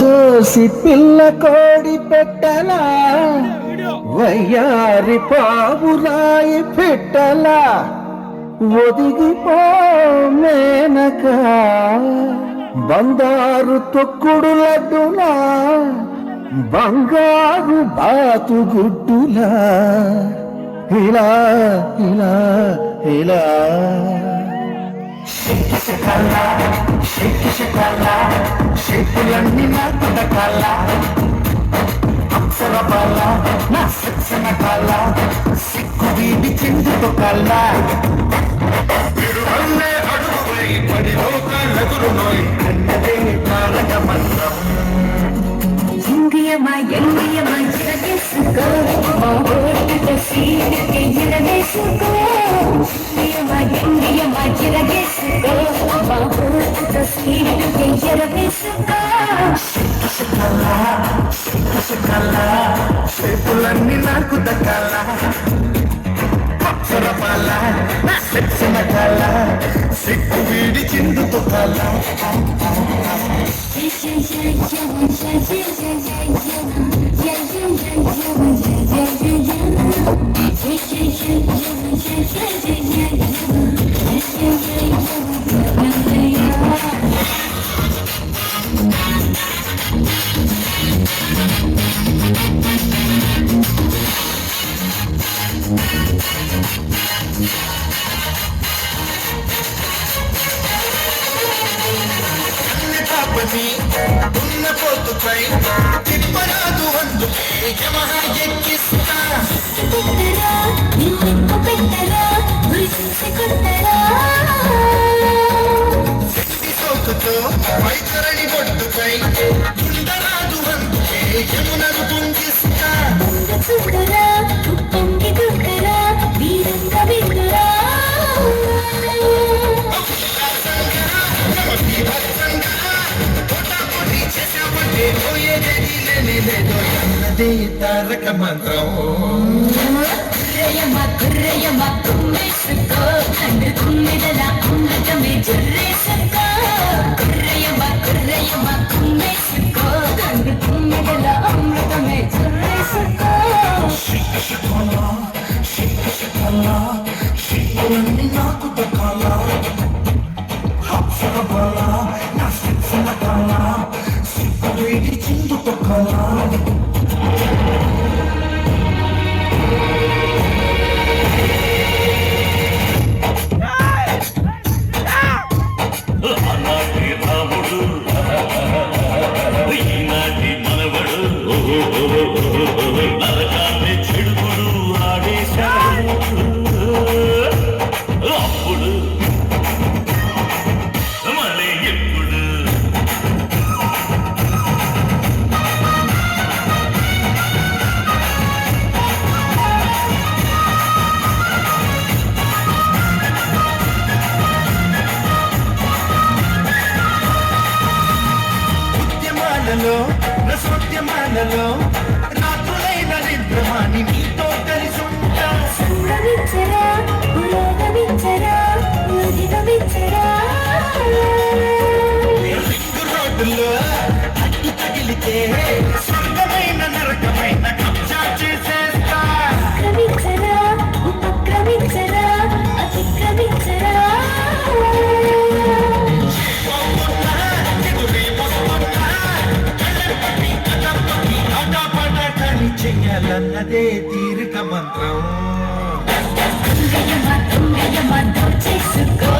చూసి పిల్ల కోడి పెట్టలా వయ్యారి పావురాయి పెట్టలా ఒదిగిపో మేనక బంగారు తొక్కుడు లడ్డులా బంగారు బాతుగుడ్డులా ఇలా ఇలా ఇలా షేపులన్నీ నాకు దక్కాల అప్సర బాల నా శిక్షణ కాల సిక్కు వీడి చెందుతో కాల అడుగుపై పడిలోక నగురునోయ్ అన్నదే తారక మంత్రం ఇండియమా ఎండియమా జగేసుకో మోహోట సీనకే జగేసుకో ఇండియమా ఎండియమా జగేసుకో మోహోట సీనకే జగేసుకో షేపులన్నీ నాకు దక్కాల అప్సర బాల నా శిక్షణ కాల సిక్కు వీడి చెందుతో కాల ఉన్న పోతుపై తిప్పరాదు అందుకే యమహా ఎక్కిస్తా పెట్టరా నిన్ను పెట్టరా గురించి కొట్టరా శక్తి సోకుతో వైఖరణి బొట్టుపై ఉండరాదు అందుకే యమునను పొంగిస్తా చూడరా పొంగి దుక్కరా వీరంగా విందురా అన్నదే తారక మంత్రం కుర్రయమ్మ కుమ్మేసుకో తండ్రి కుమ్మిదల అమృతమే జుర్రేసుకో కుర్రయమ్మ కుమ్మేసుకో తండ్రి కుమ్మిదల అమృతమే జుర్రేసుకో షిప్పులన్నీ నాకు దక్కాల అప్సర బాల నా శిక్షణ కాల సిక్కు వీడి చెందుతో కాల ఆనాటి రాముడు ఈనాటి మనవడు నరకాన్ని చెడుగుడు ఆడేశాడు అప్పుడు మళ్ళీ ఎప్పుడు ఉద్యమాలలో రసోద్యమాలలో రాత్రులైన నిద్రమాని నీతో కలిసి ఉంటా సంగమించరా పురోగమించరా ఉదిగమించరా రింగు రోడ్డులో అడ్డు తగిలితే స్వర్గమైన నరకమైన కబ్జా చేసేస్తా క్రమించరా ఉపక్రమించరా అతిక్రమించరా పోతున్నా, ఎదురే వస్తున్నా, కళ్ళెప్పటి కథప్పటి ఆటపాట కని చెయ్యాలన్నదే తీరిక మంత్రం తుంగయమ్మ దోచేసుకో